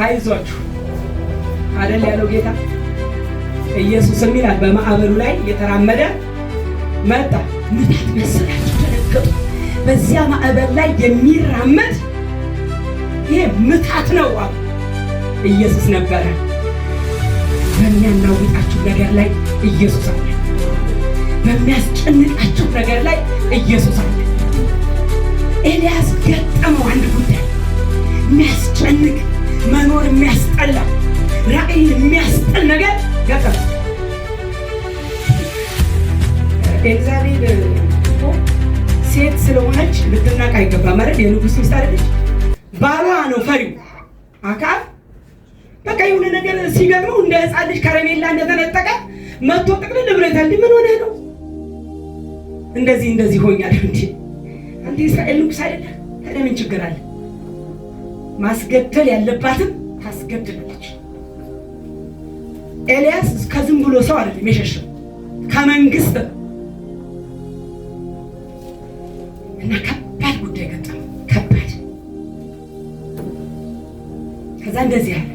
አይዟችሁ አይደል ያለው ጌታ ኢየሱስም ይላል በማዕበሉ ላይ እየተራመደ መጣ። ምታት መሰላችሁ ተነገሩ። በዚያ ማዕበል ላይ የሚራመድ ይሄ ምታት ነው አሉ። ኢየሱስ ነበረ። በሚያናውጣችሁ ነገር ላይ ኢየሱስ አለ። በሚያስጨንቃችሁ ነገር ላይ ኢየሱስ አለ። ኤልያስ ገጠመው አንድ ጉዳይ የሚያስጨንቅ መኖር የሚያስጠላ ራእይ የሚያስጠል ነገር ገጠመው። ኤልዛቤል ሴት ስለሆነች ልትናቅ አይገባም ማለት የንጉሥ ሚስት አይደለች። ባሏ ነው ፈሪው አካብ። በቃ የሆነ ነገር ሲገጥመው እንደ ሕፃን ልጅ ከረሜላ እንደተነጠቀ መጥቶ ጥቅልል ብሎታል። ምን ሆነህ ነው? እንደዚህ ሆኛለሁ እንጂ አንተ እስራኤል ንጉሥ አይደለህ? ታዲያ ምን ችግር አለ? ማስገደል ያለባትም ታስገድላለች። ኤልያስ ከዝም ብሎ ሰው አይደለም የሸሸው ከመንግስት እና ከባድ ጉዳይ ገጠመው። ከባድ ከዛ እንደዚህ ያለ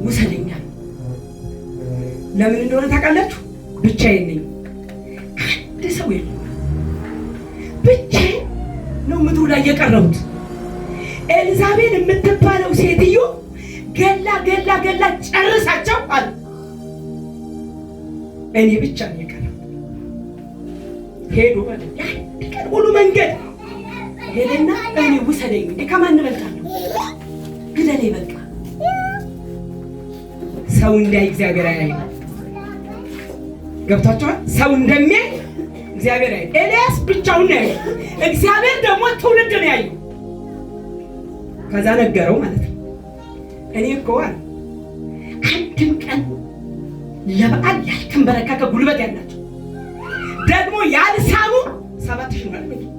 ውሰደኛል። ለምን እንደሆነ ታውቃላችሁ? ብቻዬን ነኝ፣ አንድ ሰው የለም፣ ብቻዬን ነው ምድሩ ላይ የቀረሁት። ኤልዛቤል የምትባለው ሴትዮ ገላ ጨርሳቸው አለ። እኔ ብቻ ነው የቀረሁት። ሄዶ ማለት ያን ቀን ሙሉ መንገድ ሄደና እኔ ውሰደኝ፣ ከማን እበልጣለሁ? ግደለኝ በቃ። ሰው እንዳይ እግዚአብሔር ያያል። ገብታችኋል? ሰው እንደሚያይ እግዚአብሔር ያያል። ኤልያስ ብቻውን ነው ያየው፣ እግዚአብሔር ደግሞ ትውልድ ነው ያየው። ከዛ ነገረው ማለት ነው። እኔ እኮ አንድም ቀን ለበዓል ያልተንበረከከ ጉልበት ያላቸው ደግሞ ያልሳሙ 7,000 ማለት ነው።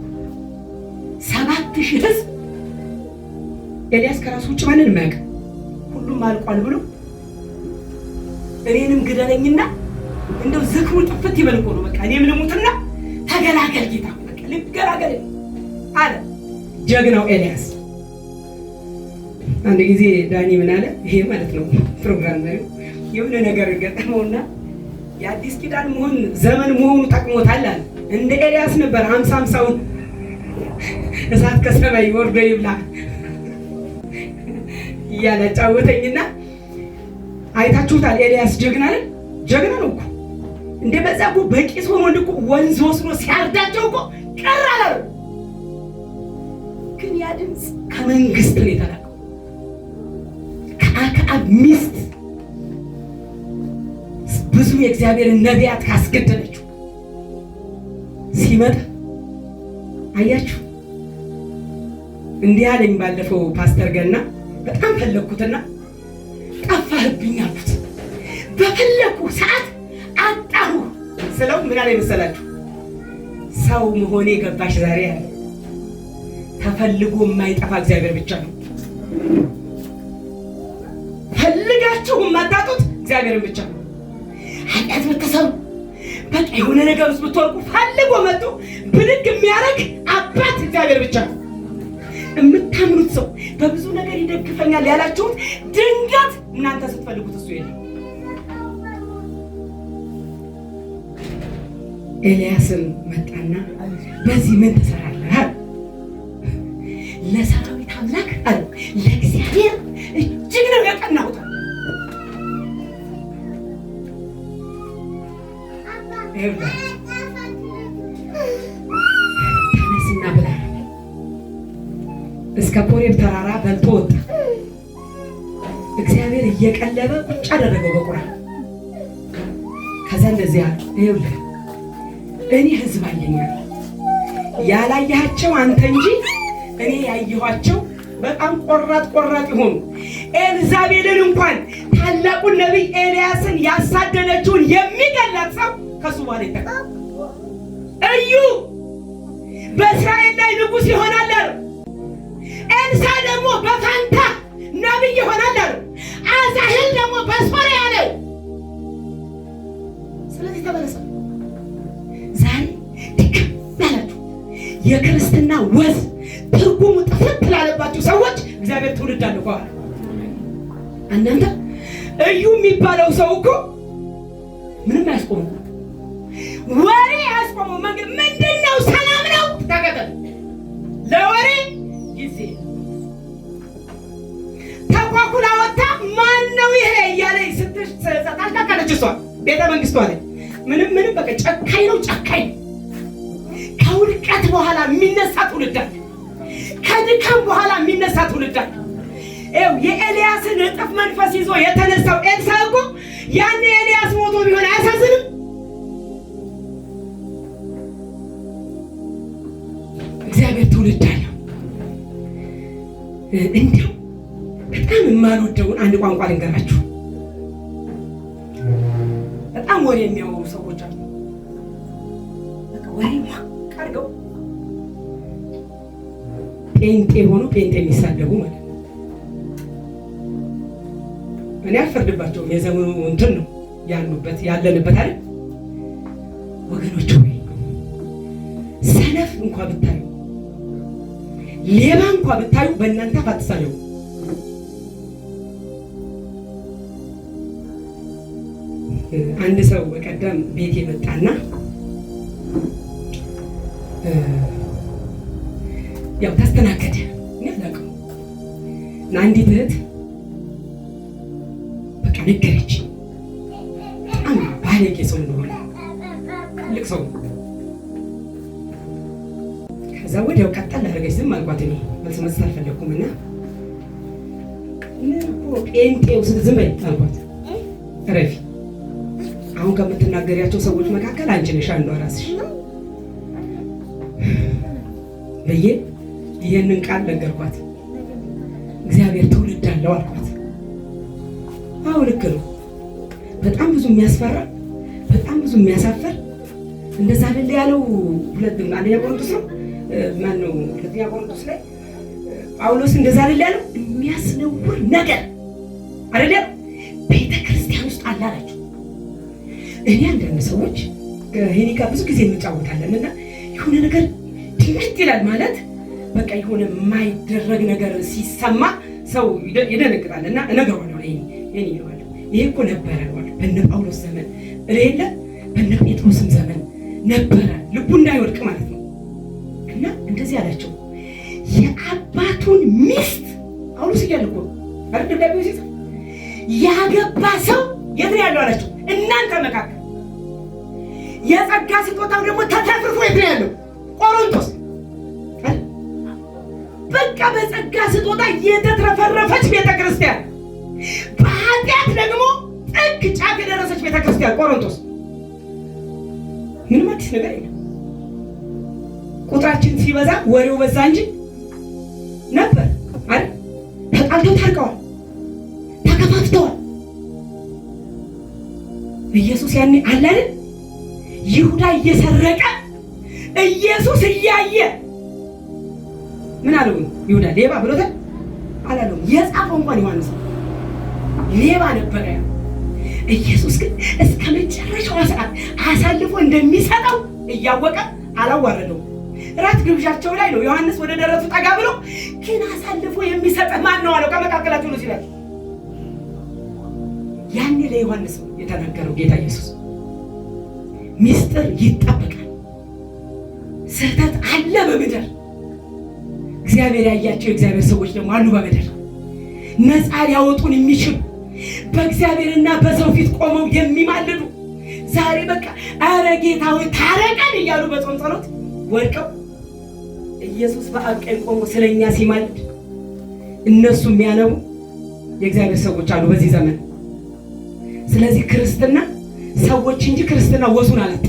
7,000 ህዝብ ኤልያስ ከራሱ ውጭ ማንን ማያውቅ ሁሉም አልቋል ብሎ እኔንም ግደለኝና እንደው ዝክሩ ጥፍት ይበል እኮ ነው። በቃ እኔም ልሙትና ተገላገል ጌታ፣ በቃ ልገላገል አለ ጀግናው ኤልያስ። አንድ ጊዜ ዳኒ ምን አለ? ይሄ ማለት ነው ፕሮግራም ላይ የሆነ ነገር ገጠመውና የአዲስ ኪዳን መሆን ዘመን መሆኑ ጠቅሞታል አለ። እንደ ኤልያስ ነበር 50 እሳት ከሰማይ ወርዶ ይብላ እያለ ጫወተኝና አይታችሁታል። ኤልያስ ጀግና ነው፣ ጀግና ነው እኮ እንደ በዛ እኮ በቂስ ሆኖ እኮ ወንዝ ወስዶ ሲያርዳቸው እኮ ቀር አላሉ። ግን ያ ድምፅ ከመንግስት ነው የተላከው፣ ከአክዓብ ሚስት ብዙ የእግዚአብሔርን ነቢያት ካስገደለችው ሲመጣ አያችሁ። እንዲህ አለኝ ባለፈው ፓስተር ገና፣ በጣም ፈለግኩትና ጠፋህብኝ አልኩት። በፈለኩ ሰዓት አጣሁ ስለው ምን አለኝ መሰላችሁ? ሰው መሆኔ ገባሽ ዛሬ አለ። ተፈልጎ የማይጠፋ እግዚአብሔር ብቻ ነው። ፈልጋችሁ የማታጡት እግዚአብሔርን ብቻ ነው። ኃጢአት ብትሰሩ በቃ የሆነ ነገር ውስጥ ብትወርቁ ፈልጎ መጥቶ ብድግ የሚያደርግ አባት እግዚአብሔር ብቻ ነው። የምታምኑት ሰው በብዙ ነገር ይደግፈኛል ያላችሁት ድንገት እናንተ ስትፈልጉት እሱ የለም። ኤልያስም መጣና በዚህ ምን ትሰራለህ? ለሰራዊት አምላክ አለ ለእግዚአብሔር እጅግ ነው የቀናሁት። ተነስና ብላ እስከ ኮሬብ ተራራ በልቶ ወጣ። እግዚአብሔር እየቀለበ ቁጭ አደረገው በቁራን። ከዛ እንደዚህ አለ፣ ይኸውልህ እኔ ህዝብ አለኝ ያላየሃቸው አንተ እንጂ እኔ ያየኋቸው በጣም ቆራጥ ይሆኑ። ኤልዛቤልን እንኳን ታላቁን ነቢይ ኤልያስን ያሳደደችውን የሚገላት ሰው ከሱ በኋላ ይተካል። እዩ በእስራኤል ላይ ንጉሥ ይሆናል አሉ። ኤልሳ ደግሞ በፋንታ ነቢይ ይሆናል አሉ። አዛሄል ደግሞ በሶርያ ነው። ስለዚህ ተመለሰ። ዛሬ ድክም ያላችሁ የክርስትና ወዝ ትርጉሙ ጥፍት ላለባችሁ ሰዎች እግዚአብሔር ትውልድ አለው በኋላ እናንተ እዩ የሚባለው ሰው እኮ ምንም አያስቆመው፣ ወሬ አያስቆመው። መንገድ ምንድነው? ሰላም ነው ተከተል። ለወሬ ጊዜ ተቋቁላ ወጣ። ማን ነው ይሄ እያለ ስትታካለች። እሷ ቤተ መንግስቷ ላይ ምንም በቃ ጨካኝ ነው፣ ጨካኝ። ከውድቀት በኋላ የሚነሳ ትውልድ አለ። ከድካም በኋላ የሚነሳ ትውልድ አለ። የኤልያስን እጥፍ መንፈስ ይዞ የተነሳው ኤልሳ እኮ ያን ኤልያስ ሞቶ ቢሆን አያሳዝንም? እግዚአብሔር ትውልድ አለ። እንዲሁ በጣም የማልወደውን አንድ ቋንቋ ልንገራችሁ። በጣም ወሬ የሚያወሩ ሰዎች አሉ። በቃ ወሬ አድርገው ጴንጤ ሆኖ ጴንጤ የሚሳደቡ ማለት ነው። እኔ አልፈርድባቸውም። የዘመኑ እንትን ነው ያሉበት ያለንበት አይደል ወገኖች። ሆይ ሰነፍ እንኳን ብታዩ፣ ሌባ እንኳን ብታዩ በእናንተ አትሳለሙ። አንድ ሰው በቀደም ቤት የመጣና ያው ታስተናገደ ያላቀው እና አንዲት እህት በቃ ነገረች። በጣም ባለጌ ሰው እንደሆነ ትልቅ ሰው። ከዛ ወዲያው ቀጠል አደረገች። ዝም አልኳት። እኔ መልስ መስጠት አልፈለኩም እና ጴንጤው ዝም በይ አልኳት። ረፊ አሁን ከምትናገሪያቸው ሰዎች መካከል አንቺ ነሽ አንዷ ራስሽ ብዬ ይህንን ቃል ነገርኳት። እግዚአብሔር ትውልድ አለው አልኳት። አዎ ልክ ነው። በጣም ብዙ የሚያስፈራ፣ በጣም ብዙ የሚያሳፍር እንደዛ አይደል ያለው አንደኛ ቆሮንቶስ ነው ማነው ሁለተኛ ቆሮንቶስ ላይ ጳውሎስ እንደዛ አይደል ያለው የሚያስነውር ነገር አይደል ቤተክርስቲያን ውስጥ አለ አላችሁ። እኔ አንዳንድ ሰዎች ይሄን ብዙ ጊዜ እንጫወታለን እና የሆነ ነገር ድንገት ይላል ማለት በቃ የሆነ የማይደረግ ነገር ሲሰማ ሰው ይደነግጣል እና እነግረዋለሁ። ይሄ ይለዋለሁ ይሄ እኮ ነበረ በእነ ጳውሎስ ዘመን እሌለ በእነ ጴጥሮስም ዘመን ነበረ፣ ልቡ እንዳይወድቅ ማለት ነው። እና እንደዚህ አላቸው። የአባቱን ሚስት ጳውሎስ እያለ እኮ አይደል ደብዳቤው ሲጽፍ ያገባ ሰው የት ነው ያለው አላቸው። እናንተ መካከል የጸጋ ስጦታው ደግሞ ተተርፍሮ የት ነው ያለው? ቆሮንቶስ። በቃ በጸጋ ስጦታ የተትረፈረፈች ቤተክርስቲያን፣ በኃጢአት ደግሞ ጥግ ጫፍ የደረሰች ቤተክርስቲያን ቆሮንቶስ። ምንም አዲስ ነገር የለም። ቁጥራችን ሲበዛ ወሬው በዛ እንጂ ነበር አይደል? ተጣልተው ታርቀዋል፣ ተከፋፍተዋል። ኢየሱስ ያኔ አለ አይደል? ይሁዳ እየሰረቀ ኢየሱስ እያየ ምን አለው? ይሁዳ ሌባ ብሎታል አላለው? የጻፈው እንኳን ዮሐንስ ሌባ ነበረ። ኢየሱስ ግን እስከ መጨረሻው ሰዓት አሳልፎ እንደሚሰጠው እያወቀ አላዋረደው። ራት ግብዣቸው ላይ ነው ዮሐንስ ወደ ደረቱ ጠጋ ብሎ ግን አሳልፎ የሚሰጥ ማን ነው አለው። ከመካከላቸው ነው ሲላል ያኔ ለዮሐንስ የተናገረው ጌታ ኢየሱስ ሚስጥር ይጠበቃል። ስህተት አለ በምድር። እግዚአብሔር ያያቸው የእግዚአብሔር ሰዎች ደግሞ አሉ በምድር ነፃ ሊያወጡን የሚችሉ በእግዚአብሔርና በሰው ፊት ቆመው የሚማልዱ ዛሬ በቃ ኧረ ጌታ ሆይ ታረቀን እያሉ በጾም ጸሎት ወድቀው ኢየሱስ በአብ ቀኝ ቆሞ ስለኛ ሲማልድ እነሱ የሚያነቡ የእግዚአብሔር ሰዎች አሉ በዚህ ዘመን። ስለዚህ ክርስትና ሰዎች እንጂ ክርስትና ወዙን አላጣ።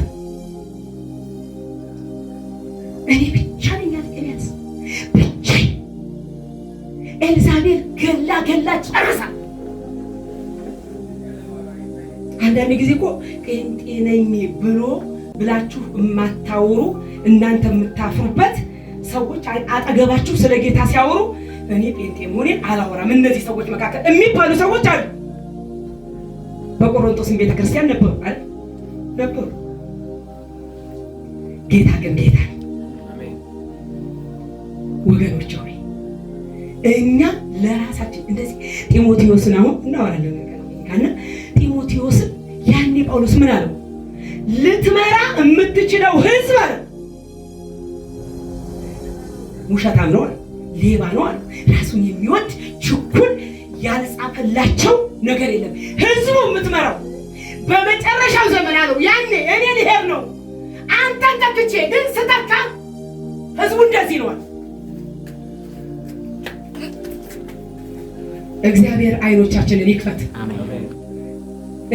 እኔ ብቻ ነኝ ኤልያስ ብቻ። ኤልዛቤል ገላ ጨርሳ። አንዳንድ ጊዜ እኮ ጴንጤ ነኝ ብላችሁ የማታወሩ እናንተ የምታፍሩበት ሰዎች አጠገባችሁ ስለ ጌታ ሲያወሩ እኔ ጴንጤ መሆኔን አላወራም እነዚህ ሰዎች መካከል የሚባሉ ሰዎች አሉ። በቆሮንቶስም ቤተክርስቲያን ነበሩ አይደል? ነበሩ። ጌታ ግን ጌታ ወገኖች ሆይ እኛ ለራሳችን እንደዚህ ጢሞቴዎስን አሁን እናወራለን ካና ጢሞቴዎስን ያኔ ጳውሎስ ምን አለው? ልትመራ የምትችለው ህዝብ አለ ውሸታም ነው፣ ሌባ ነው፣ ራሱን የሚወድ ችኩል ያልጻፈላቸው ነገር የለም። ህዝቡ የምትመራው በመጨረሻው ዘመን አለው ያኔ እኔ ልሄድ ነው አንተን ተክቼ ግን ስተካ ህዝቡ እንደዚህ ነው። እግዚአብሔር አይኖቻችንን ይክፈት።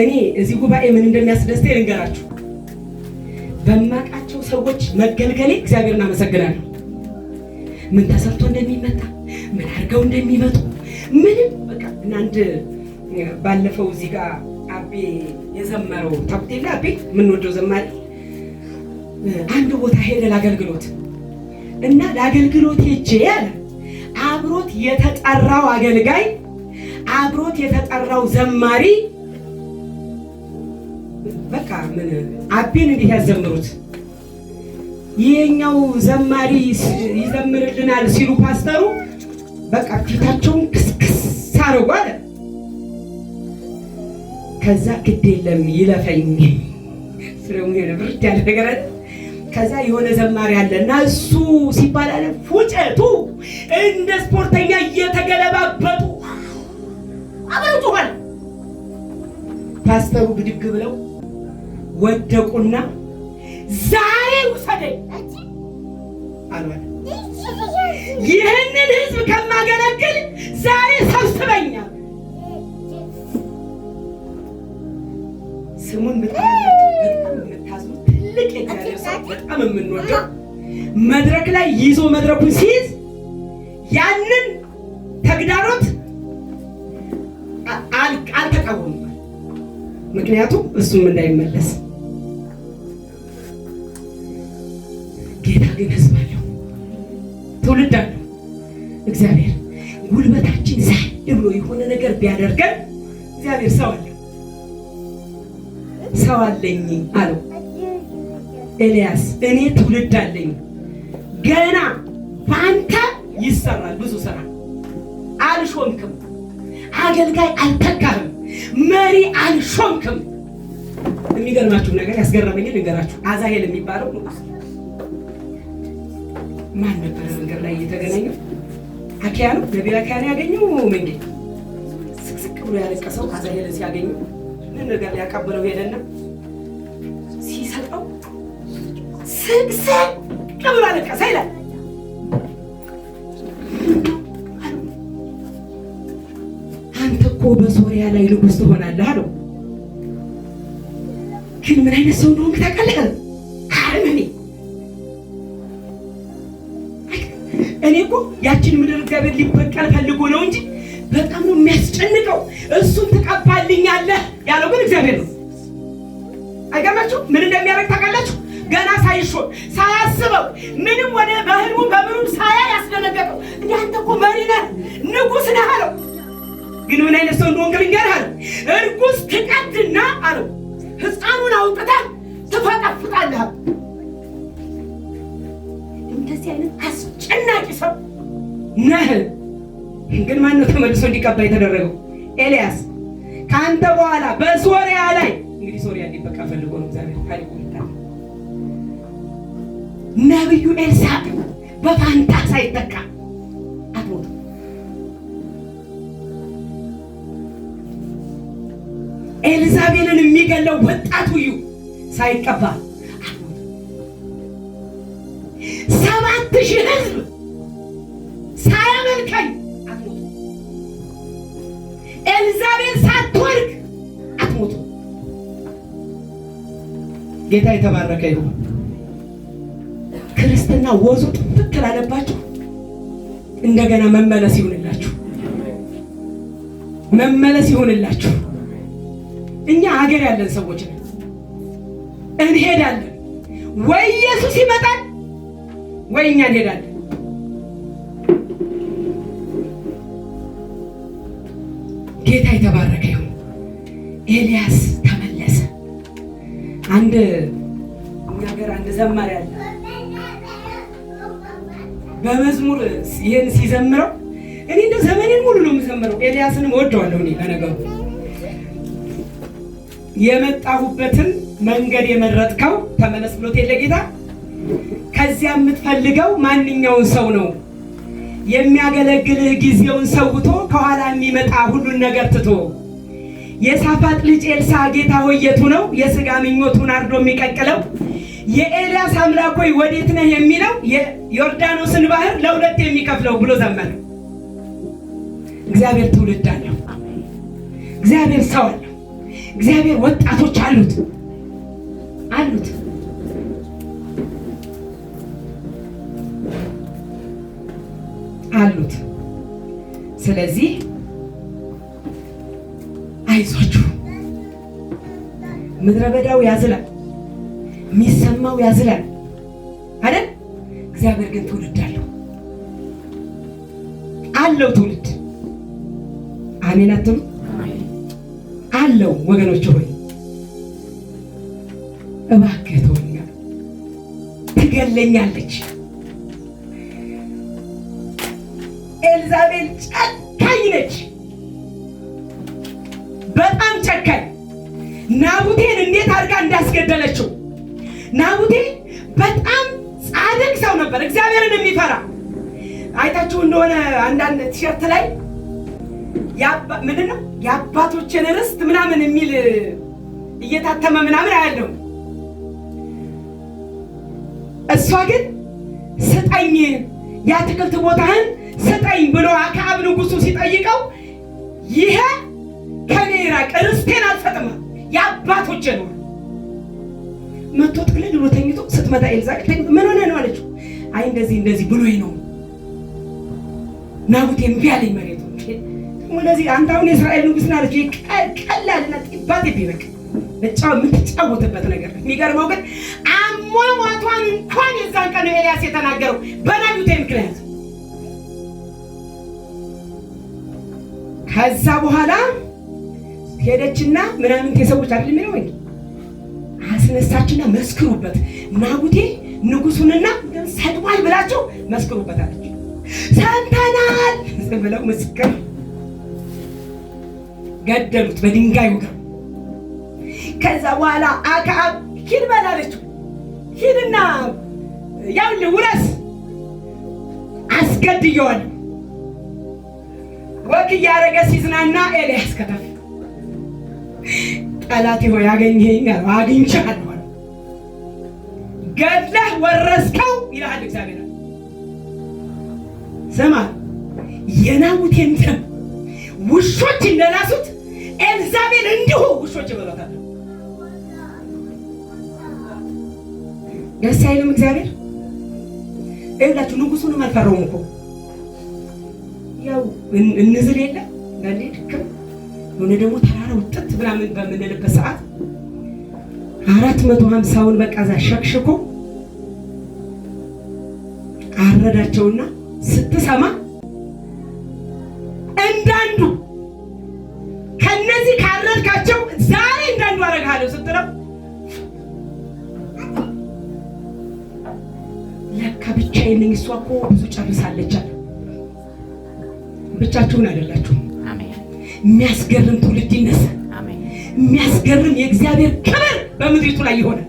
እኔ እዚህ ጉባኤ ምን እንደሚያስደስተኝ ልንገራችሁ። በማውቃቸው ሰዎች መገልገሌ እግዚአብሔርን አመሰግናለሁ። ምን ተሰርቶ እንደሚመጣ ምን አድርገው እንደሚመጡ ምንም በቃ እናንተ ባለፈው እዚህ ጋር አቤ የዘመረው ታውቁቴላ አቤ የምንወደው ዘማሪ አንድ ቦታ ሄደ ለአገልግሎት እና ለአገልግሎት ሄጄ ያለ አብሮት የተጠራው አገልጋይ አብሮት የተጠራው ዘማሪ በቃ ምን አቤን እንዴት ያዘምሩት ይሄኛው ዘማሪ ይዘምርልናል ሲሉ ፓስተሩ በቃ ፊታቸውን ክስክስ አረጉ አለ። ከዛ ግድ የለም ይለፈኝ ስለሙ የብርድ ያለ ነገር አለ። ከዛ የሆነ ዘማሪ አለና እሱ ሲባል አለ ፉጨቱ እንደ ስፖርተኛ እየተገለባበጡ አበሩታል። ፓስተሩ ብድግ ብለው ወደቁና ዛሬ ውሰደኝ አሏል። ይህንን ህዝብ ከማገለግል ዛሬ ሰብስበኛ። ስሙን በጣም የምታዝኑ ትልቅ የእግዚአብሔር ሰው በጣም የምንወደው መድረክ ላይ ይዞ መድረኩን ሲይዝ ያንን ተግዳሮት አልተቃወሙም። ምክንያቱም እሱም እንዳይመለስ ጌታ ግን ህዝብ አለው፣ ትውልድ አለው። እግዚአብሔር ጉልበታችን ሳይ ብሎ የሆነ ነገር ቢያደርገን እግዚአብሔር ሰው አለው፣ ሰው አለኝ አለው ኤልያስ። እኔ ትውልድ አለኝ ገና በአንተ ይሰራል ብዙ ስራ። አልሾምክም፣ አገልጋይ አልተካህም፣ መሪ አልሾምክም። የሚገርማችሁ ነገር ያስገረመኝ ልንገራችሁ። አዛሄል የሚባለው ማን ነበር? መንገድ ላይ እየተገናኘው አኪያ ነው፣ ነቢዩ አኪያን ያገኘው መንገድ ስቅስቅ ብሎ ያለቀሰው አዛሄልን ሲያገኘው ምን ነገር ሊያቀብለው ሄደና ሲሰጠው ስቅስቅ ብሎ አለቀሰ ይላል። አንተ እኮ በሶሪያ ላይ ንጉሥ ትሆናለህ አለው። ግን ምን አይነት ሰው እንደሆንክ ታውቃለህ? አረመኔ። እኔ እኮ ያችን ምድር እግዚአብሔር ሊበቀል ፈልጎ ነው እንጂ በጣም ነው የሚያስጨንቀው። እሱን ትቀባልኛለህ ያለው ግን እግዚአብሔር ነው። አይገርማችሁ? ምን እንደሚያደርግ ታውቃላችሁ? ገና ሳይሾም ሳያስበው ምንም ወደ በህልሙ በምኑም ሳያ ያስደነገጠው እንዴ አንተ እኮ መሪ ነህ ንጉሥ ነህ አለው። ግን ምን አይነት ሰው እንደሆንክ ልንገርህ አለው። እርጉዝ ትቀድና አለው ሕፃኑን አውጥተህ ትፈጠፍጣለህ። እንደዚህ አይነት አስጨናቂ ሰው ነህ። ግን ማነው ተመልሶ እንዲቀባ የተደረገው? ኤልያስ። ከአንተ በኋላ በሶሪያ ላይ እንግዲህ ሶሪያ እንዲበቃ ፈልጎ ነው እግዚአብሔር ታሪኩ ይታል። ነብዩ ኤልሳዕ በፋንታ ሳይተካ አትሞት። ኤልዛቤልን የሚገለው ወጣቱ እዩ ሳይቀባ አትሞት። 7,000 ህዝብ ሳያመልከኝ አትሞት። ኤልዛቤል ሳትወርቅ አትሞቱ። ጌታ የተባረከ ይሁን። ክርስትና ወዙ ጥፍት ላለባችሁ እንደገና መመለስ ይሁንላችሁ፣ መመለስ ይሁንላችሁ። እኛ ሀገር ያለን ሰዎች ነን፣ እንሄዳለን። ወይ ኢየሱስ ይመጣል ወይ እኛ እንሄዳለን። ጌታ የተባረከ ይሁን። ኤልያስ ተመለሰ። አንድ እኛ ሀገር አንድ ዘማሪ አለ። በመዝሙር ይሄን ሲዘምረው እኔ እንደው ዘመኔን ሙሉ ነው የምዘምረው። ኤልያስንም እወደዋለሁ እኔ ለነገሩ። የመጣሁበትን መንገድ የመረጥከው ተመለስ ብሎት የለ ጌታ። ከዚያ የምትፈልገው ማንኛውን ሰው ነው? የሚያገለግልህ ጊዜውን ሰውቶ ከኋላ የሚመጣ ሁሉን ነገር ትቶ። የሳፋጥ ልጅ ኤልሳ ጌታ ሆይ የቱ ነው የሥጋ ምኞቱን አርዶ የሚቀቅለው? የኤልያስ አምላክ ሆይ ወዴት ነህ የሚለው የዮርዳኖስን ባህር ለሁለት የሚከፍለው ብሎ ዘመረ። እግዚአብሔር ትውልድ አለው። እግዚአብሔር ሰው አለው። እግዚአብሔር ወጣቶች አሉት አሉት። ስለዚህ አይዟችሁ። ምድረ በዳው ያዝላል፣ የሚሰማው ያዝላል አይደል? እግዚአብሔር ግን ትውልድ አለው ትውልድ። አሜን አትሉ? አለው ወገኖች ሆይ እባክህ ተወኛ፣ ትገለኛለች። ኤልዛቤል ጨካኝ ነች፣ በጣም ጨካኝ። ናቡቴን እንዴት አድርጋ እንዳስገደለችው። ናቡቴ በጣም ጻድቅ ሰው ነበር፣ እግዚአብሔርን የሚፈራ። አይታችሁ እንደሆነ አንዳንድ ቲሸርት ላይ ምንድነው የአባቶችን ርስት ምናምን የሚል እየታተመ ምናምን አያለው። እሷ ግን ስጠኝ፣ የአትክልት ቦታህን ስጠኝ ብሎ አክዓብ ንጉሱ ሲጠይቀው ይሄ ከኔ ይራቅ፣ ርስቴን አልሰጥም፣ የአባቶቼ ነው። መጥቶ ጥቅልል ብሎ ተኝቶ ስትመጣ ኤልዛቤል ምን ሆነ ነው አለችው። አይ እንደዚህ ብሎኝ ነው ናቡቴ እምቢ አለኝ መሬቱ። ስለዚህ አንተ አሁን የእስራኤል ንጉስ ነህ አለችው። ቀላልና ጢባት ቢበቅ የምትጫወትበት ነገር ነው። የሚገርመው ግን አሟሟቷን እንኳን የዛን ቀን ኤልያስ የተናገረው በናቡቴ ምክንያት። ከዛ በኋላ ሄደችና ምናምን ሰዎች አይደል የሚለው ወይ አስነሳችና መስክሩበት፣ ናቡቴ ንጉሱንና ሰድቧል ብላችሁ መስክሩበት አለች። ሰምተናል ብለው ምስክር ገደሉት በድንጋይ ወገው። ከዛ በኋላ አክዓብ ሂድ በላለችው። ሂድና ያውልህ ውረስ፣ አስገድየዋለሁ። ወክ እያደረገ ሲዝናና ኤልያስ ከተፍ ጠላቴ ሆይ ያገኘኸኛል፣ አግኝቼሃለሁ፣ ገድለህ ወረስከው ይልሃል እግዚአብሔር። ስማ የናቡቴን ደም ውሾች እንደላሱት ኤልዛቤል እንዲሁ ውሾች ይበላታል። ደስ አይልም እግዚአብሔር? ይኸውላችሁ ንጉሱንም አልፈራውም እኮ ያው እንዝል የለ ጋሌ ድክም ሆነ ደግሞ ተራራው ጥጥ ምናምን በምንልበት ሰዓት 450ውን በቃ እዛ ሸክሽኮ አረዳቸውና ስትሰማ እንዳንዱ ከነዚህ ካረድካቸው ዛሬ እንዳንዱ አረጋለሁ ስትለው ለካ ብቻዬን ነኝ፣ እሷ እኮ ብዙ ጨርሳለች አለ። ብቻችሁን አይደላችሁም። አሜን። የሚያስገርም ትውልድ ይነሳል። አሜን። የሚያስገርም የእግዚአብሔር ክብር በምድሪቱ ላይ ይሆናል።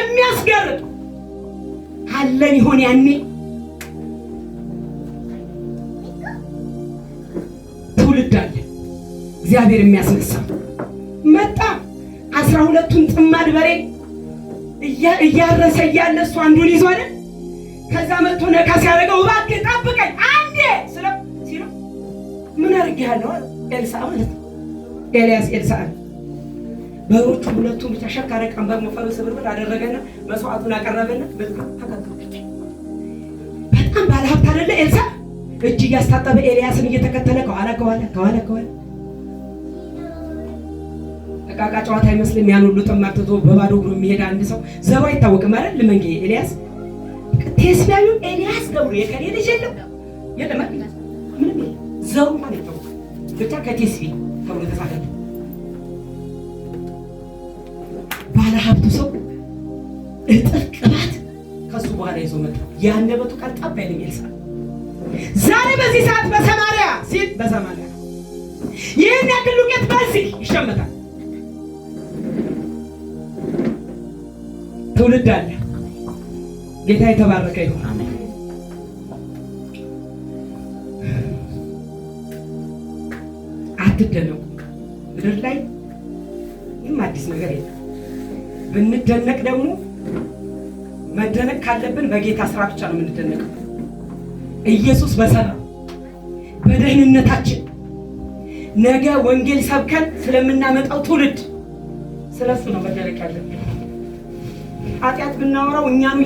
የሚያስገርም አለን ይሆን ያኔ ትውልድ አለ እግዚአብሔር የሚያስነሳው። መጣ 12ቱን ጥማድ በሬ እያረሰ እያለ እሱ አንዱን ይዞ አይደል? ከዛ መጥቶ ነካ ሲያደርገው እባክህ ጠብቀኝ አንዴ ሲለው ምን አድርጌሃለሁ አለ ኤልሳ ማለት ነው። ኤልያስ ኤልሳ በሮቹ ሁለቱን ብቻ ሸካረ ቀንበር መፈሩ ስብርብር አደረገና መስዋዕቱን አቀረበና ተከተለ። በጣም ባለሀብት አይደለ ኤልሳ? እጅ እያስታጠበ ኤልያስን እየተከተለ ከኋላ እቃቃ ጨዋታ አይመስልም። ያን ሁሉ ጥማድ ትቶ በባዶ እግሩ የሚሄድ አንድ ሰው ዘሩ አይታወቅም አይደል? ልመንጌ ኤልያስ ቴስቢያዩ ኤልያስ ገብሩ የከሌ ልጅ የለም ምንም ዘሩ እንኳን አይታወቅም። ብቻ ከቴስቢ ተብሎ ተጻፈ። ባለሀብቱ ሰው እጥፍ ቅባት ከሱ በኋላ ይዞ መጣ። ያንደበቱ ቃል ጠብ አይልም ኤልሳ። ዛሬ በዚህ ሰዓት በሰማርያ ሲል በሰማርያ ይህን ያክል ዱቄት በዚህ ይሸመታል። ትውልድ አለ። ጌታ የተባረከ ይሁን። አትደነቁ። ምድር ላይ ምንም አዲስ ነገር የለም። ብንደነቅ ደግሞ መደነቅ ካለብን በጌታ ስራ ብቻ ነው የምንደነቀው። ኢየሱስ በሰራው በደህንነታችን ነገ ወንጌል ሰብከን ስለምናመጣው ትውልድ ስለሱ ነው መደነቅ ያለብን። ኃጢአት ብናወራው እኛኑ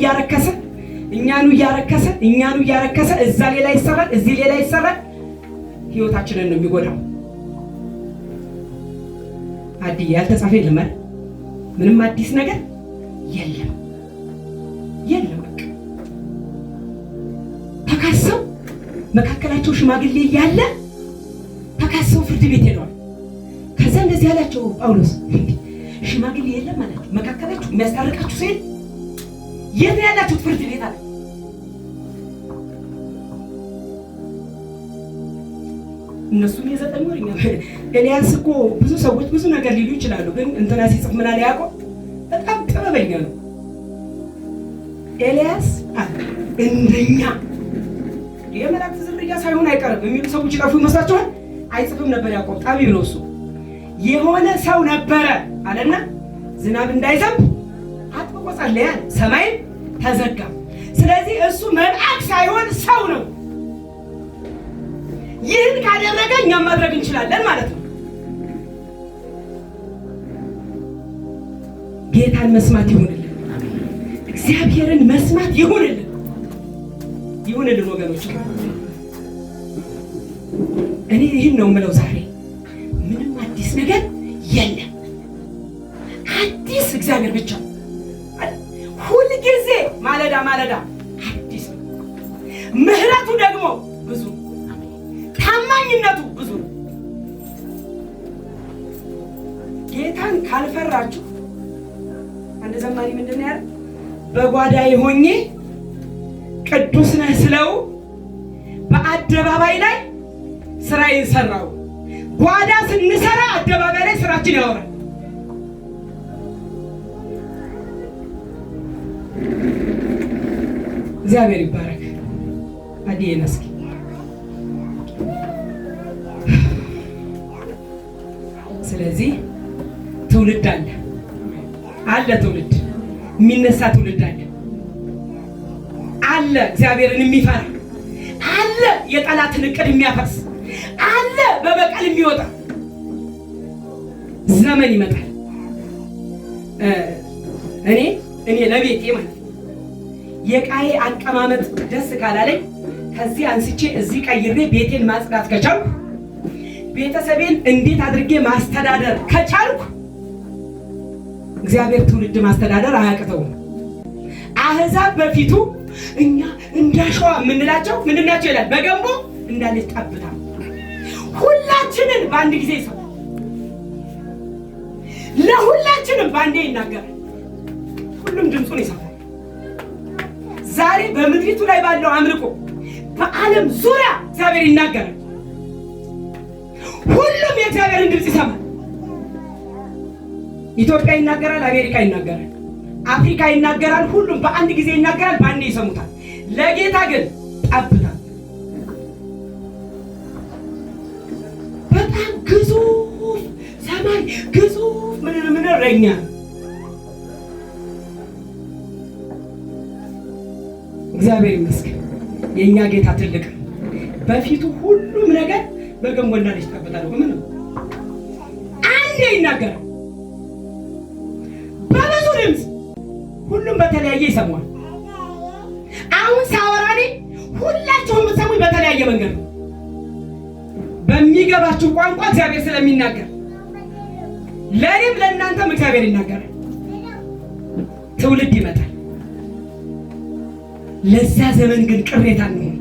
እያረከሰ እዛ ሌላ ይሰራል፣ እዚህ ሌላ ይሰራል። ህይወታችንን ነው የሚጎዳው። አዲስ ያልተጻፈ የለም። ምንም አዲስ ነገር የለም። በቃ ተካሰው መካከላቸው ሽማግሌ ያለ ተካሰው ፍርድ ቤት ሄደዋል። ከዛ እንደዚህ ያላቸው ጳውሎስ ሽማግሌ የለም ማለት መካከላችሁ የሚያስታርቃችሁ ሲል የት ነው ያላችሁት? ፍርድ ቤት አለ። እነሱም የዘጠኝ ወር ኤልያስ እኮ ብዙ ሰዎች ብዙ ነገር ሊሉ ይችላሉ፣ ግን እንትና ሲጽፍ ምን አለ ያዕቆብ በጣም ጥበበኛ ነው። ኤልያስ እንደኛ የመላእክት ዝርያ ሳይሆን አይቀርም የሚሉ ሰዎች ይጠፉ ይመስላችኋል? አይጽፍም ነበር ያዕቆብ፣ ጠቢብ ነው እሱ። የሆነ ሰው ነበረ አለና ዝናብ እንዳይዘንብ አጥብቆ ጸለየ፣ ሰማይን ተዘጋ። ስለዚህ እሱ መልአክ ሳይሆን ሰው ነው። ይህን ካደረገ እኛም ማድረግ እንችላለን ማለት ነው። ጌታን መስማት ይሁንልን፣ እግዚአብሔርን መስማት ይሁንልን ወገኖች። እኔ ይህን ነው የምለው ዛሬ። ምንም አዲስ ነገር የለም። አዲስ እግዚአብሔር ብቻ። ሁልጊዜ ማለዳ አዲስ ነው። ምሕረቱ ደግሞ ብዙ፣ ታማኝነቱ ብዙ ነው። ጌታን ካልፈራችሁ አንድ ዘማሪ ምንድን ነው ያለ? በጓዳዬ ሆኜ ቅዱስ ነህ ስለው በአደባባይ ላይ ስራዬን ሰራው። ጓዳ ስንሰራ አደባባይ ላይ ስራችን ያወራል። እግዚአብሔር ይባረክ። አዲዬ ነስኪ ስለዚህ ትውልድ አለ ትውልድ የሚነሳ ትውልድ አለ እግዚአብሔርን የሚፈራ አለ፣ የጠላትን እቅድ የሚያፈርስ አለ፣ በበቀል የሚወጣ ዘመን ይመጣል። እኔ ለቤቴ ማለት የቃዬ አቀማመጥ ደስ ካላለኝ ከዚህ አንስቼ እዚህ ቀይሬ ቤቴን ማጽዳት ከቻልኩ፣ ቤተሰቤን እንዴት አድርጌ ማስተዳደር ከቻልኩ እግዚአብሔር ትውልድ ማስተዳደር አያቅተውም። አሕዛብ በፊቱ እኛ እንዳሸዋ የምንላቸው ምንድን ናቸው ይላል? በገንቦ እንዳለች ጠብታ ሁላችንን በአንድ ጊዜ ይሰማል። ለሁላችንም በአንዴ ይናገራል። ሁሉም ድምፁን ይሰማል። ዛሬ በምድሪቱ ላይ ባለው አምልኮ በዓለም ዙሪያ እግዚአብሔር ይናገራል። ሁሉም የእግዚአብሔርን ድምፅ ይሰማል። ኢትዮጵያ ይናገራል፣ አሜሪካ ይናገራል፣ አፍሪካ ይናገራል። ሁሉም በአንድ ጊዜ ይናገራል፣ በአንዴ ይሰሙታል። ለጌታ ግን ጠብታ በጣም ግዙፍ ሰማይ፣ ግዙፍ ምን ረኛ እግዚአብሔር ይመስገን። የኛ ጌታ ትልቅ በፊቱ ሁሉም ነገር በገንቦ እንዳለች ጠብታ ነው። ምን አንዴ ይናገራል በብዙ ድምፅ፣ ሁሉም በተለያየ ይሰማል። አሁን ሳወራኔ ሁላችሁም የምትሰሙኝ በተለያየ መንገድ ነው። በሚገባችሁ ቋንቋ እግዚአብሔር ስለሚናገር ለእኔም ለእናንተም እግዚአብሔር ይናገራል። ትውልድ ይመጣል። ለዛ ዘመን ግን ቅሬታ ነው።